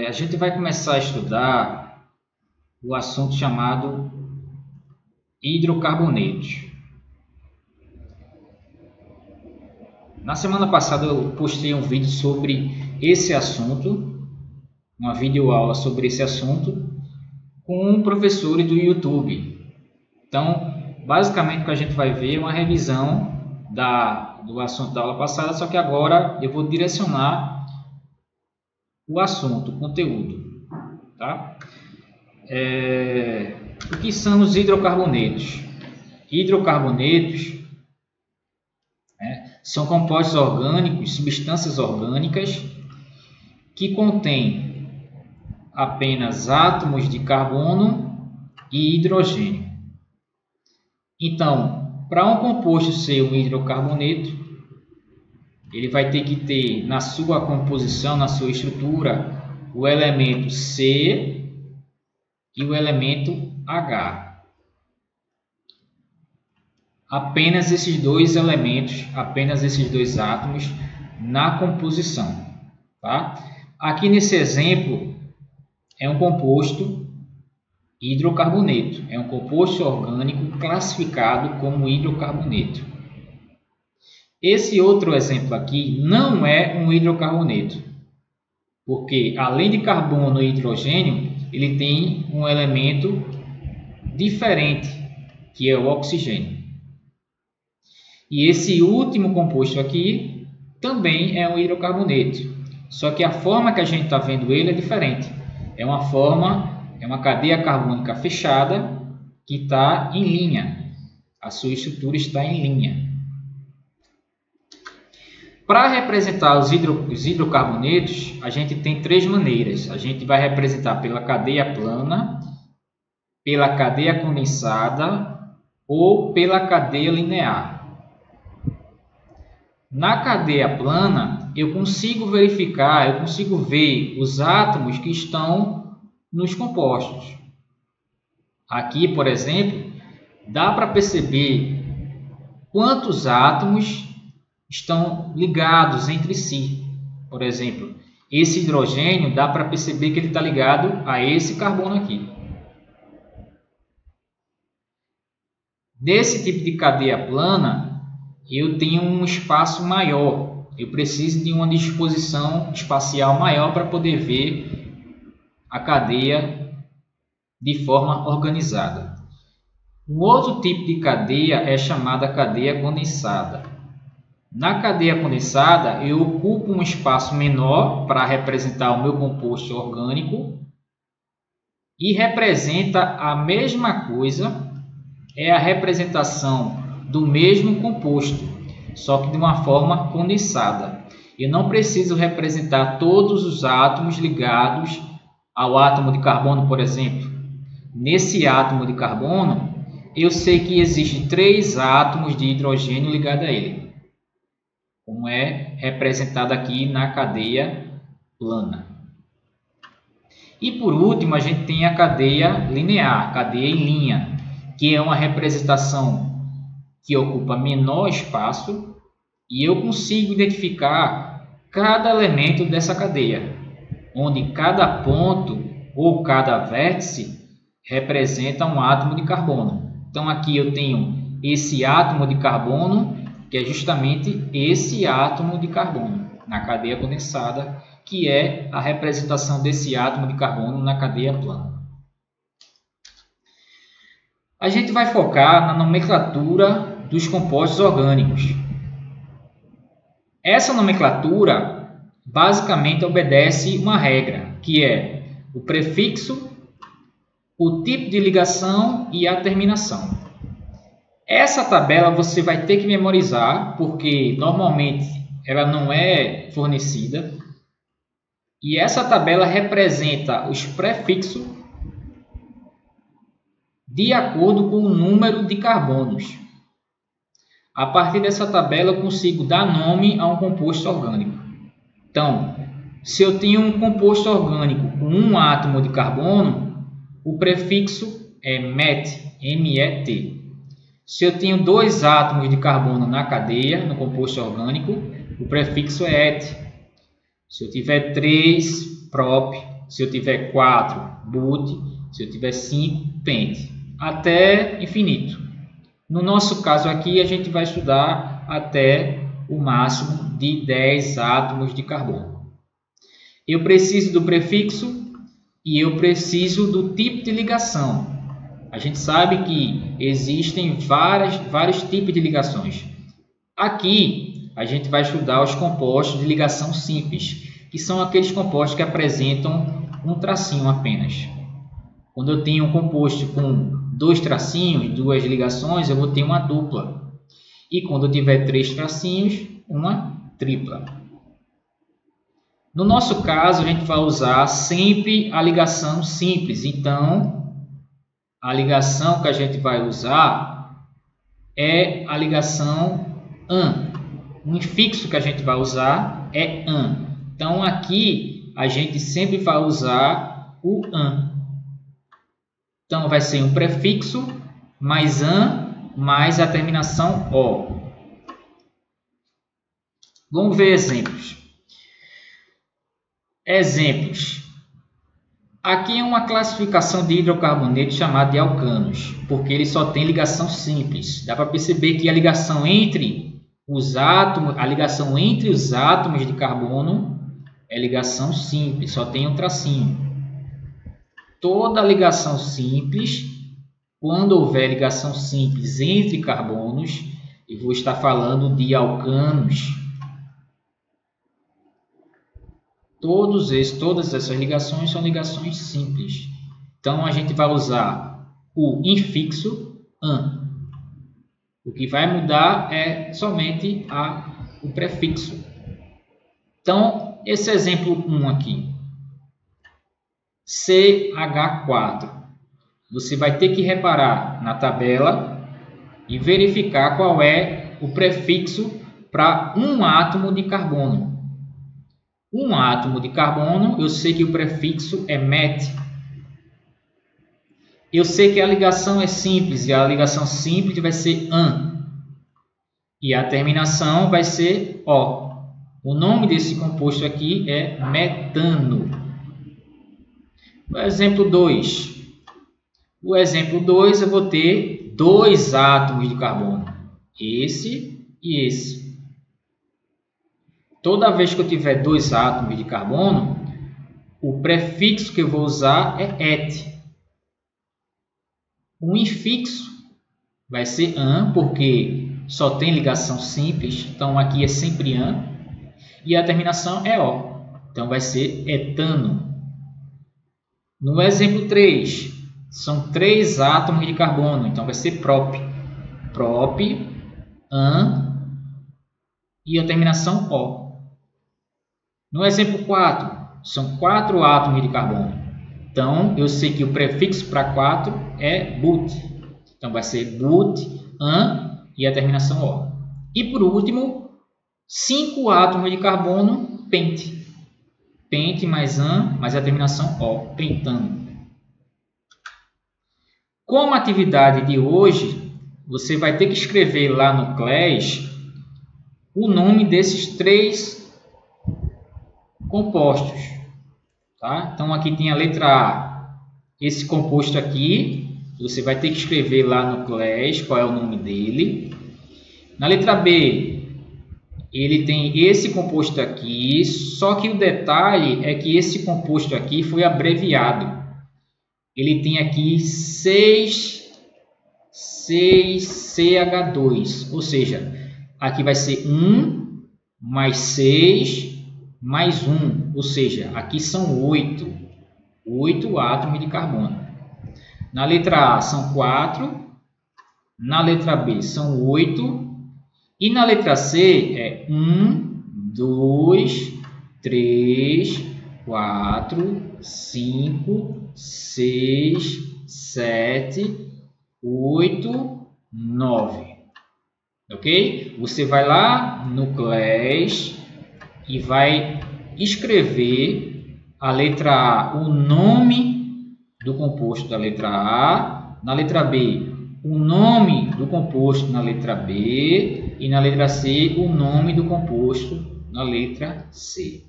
A gente vai começar a estudar o assunto chamado hidrocarbonetos. Na semana passada eu postei um vídeo sobre esse assunto, uma videoaula sobre esse assunto, com um professor do YouTube. Então, basicamente o que a gente vai ver é uma revisão do assunto da aula passada, só que agora eu vou direcionar o assunto, o conteúdo. Tá? O que são os hidrocarbonetos? Hidrocarbonetos são compostos orgânicos, substâncias orgânicas que contêm apenas átomos de carbono e hidrogênio. Então, para um composto ser um hidrocarboneto, ele vai ter que ter na sua composição, na sua estrutura, o elemento C e o elemento H. Apenas esses dois elementos, apenas esses dois átomos na composição. Tá? Aqui nesse exemplo é um composto hidrocarboneto. É um composto orgânico classificado como hidrocarboneto. Esse outro exemplo aqui não é um hidrocarboneto, porque além de carbono e hidrogênio, ele tem um elemento diferente, que é o oxigênio. E esse último composto aqui também é um hidrocarboneto, só que a forma que a gente está vendo ele é diferente. É uma cadeia carbônica fechada que está em linha. A sua estrutura está em linha. Para representar os hidrocarbonetos, a gente tem três maneiras. A gente vai representar pela cadeia plana, pela cadeia condensada ou pela cadeia linear. Na cadeia plana, eu consigo ver os átomos que estão nos compostos. Aqui, por exemplo, dá para perceber quantos átomos estão ligados entre si. Por exemplo, esse hidrogênio, dá para perceber que ele está ligado a esse carbono aqui. Nesse tipo de cadeia plana, eu tenho um espaço maior. Eu preciso de uma disposição espacial maior para poder ver a cadeia de forma organizada. Um outro tipo de cadeia é chamada cadeia condensada. Na cadeia condensada, eu ocupo um espaço menor para representar o meu composto orgânico e representa a mesma coisa, é a representação do mesmo composto, só que de uma forma condensada. Eu não preciso representar todos os átomos ligados ao átomo de carbono, por exemplo. Nesse átomo de carbono, eu sei que existem 3 átomos de hidrogênio ligados a ele, como é representado aqui na cadeia plana. E por último, a gente tem a cadeia linear, cadeia em linha, que é uma representação que ocupa menor espaço e eu consigo identificar cada elemento dessa cadeia, onde cada ponto ou cada vértice representa um átomo de carbono. Então aqui eu tenho esse átomo de carbono, que é justamente esse átomo de carbono na cadeia condensada, que é a representação desse átomo de carbono na cadeia plana. A gente vai focar na nomenclatura dos compostos orgânicos. Essa nomenclatura basicamente obedece uma regra, que é o prefixo, o tipo de ligação e a terminação. Essa tabela você vai ter que memorizar, porque normalmente ela não é fornecida. E essa tabela representa os prefixos de acordo com o número de carbonos. A partir dessa tabela eu consigo dar nome a um composto orgânico. Então, se eu tenho um composto orgânico com um átomo de carbono, o prefixo é MET, M-E-T. Se eu tenho 2 átomos de carbono na cadeia, no composto orgânico, o prefixo é ET. Se eu tiver 3, prop, se eu tiver 4, but, se eu tiver 5, pent, até infinito. No nosso caso aqui, a gente vai estudar até o máximo de 10 átomos de carbono. Eu preciso do prefixo e eu preciso do tipo de ligação. A gente sabe que existem vários tipos de ligações. Aqui, a gente vai estudar os compostos de ligação simples, que são aqueles compostos que apresentam um tracinho apenas. Quando eu tenho um composto com 2 tracinhos, 2 ligações, eu vou ter uma dupla. E quando eu tiver 3 tracinhos, uma tripla. No nosso caso, a gente vai usar sempre a ligação simples. Então, a ligação que a gente vai usar é a ligação AN. O infixo que a gente vai usar é AN. Então, aqui, a gente sempre vai usar o AN. Então, vai ser um prefixo mais AN mais a terminação O. Vamos ver exemplos. Exemplos. Aqui é uma classificação de hidrocarbonetos chamada de alcanos, porque ele só tem ligação simples. Dá para perceber que a ligação entre os átomos de carbono é ligação simples, só tem um tracinho. Toda ligação simples, quando houver ligação simples entre carbonos, eu vou estar falando de alcanos. Todas essas ligações são ligações simples. Então, a gente vai usar o infixo AN. O que vai mudar é somente o prefixo. Então, esse exemplo 1 aqui. CH4. Você vai ter que reparar na tabela e verificar qual é o prefixo para um átomo de carbono. Um átomo de carbono, eu sei que o prefixo é met. Eu sei que a ligação é simples e a ligação simples vai ser AN. E a terminação vai ser O. O nome desse composto aqui é metano. O exemplo 2. O exemplo 2 eu vou ter 2 átomos de carbono. Esse e esse. Toda vez que eu tiver 2 átomos de carbono, o prefixo que eu vou usar é et. O infixo vai ser AN, porque só tem ligação simples, então aqui é sempre AN. E a terminação é O, então vai ser etano. No exemplo 3, são 3 átomos de carbono, então vai ser prop. Prop, AN e a terminação O. No exemplo 4, são 4 átomos de carbono. Então, eu sei que o prefixo para 4 é but. Então, vai ser but, AN e a terminação O. E, por último, 5 átomos de carbono, pent. Pent mais AN mais a terminação O, pentano. Como atividade de hoje, você vai ter que escrever lá no CLES o nome desses 3 compostos, tá? Então aqui tem a letra A, esse composto aqui, você vai ter que escrever lá no CLES qual é o nome dele. Na letra B, ele tem esse composto aqui, só que o detalhe é que esse composto aqui foi abreviado. Ele tem aqui 6CH2, ou seja, aqui vai ser 1 mais 6 mais 1, ou seja, aqui são 8 átomos de carbono. Na letra A são 4, na letra B são 8 e na letra C é 1, 2, 3, 4, 5, 6, 7, 8, 9. Ok? Você vai lá no CLES e vai escrever a letra A, o nome do composto da letra A, na letra B, o nome do composto na letra B e na letra C, o nome do composto na letra C.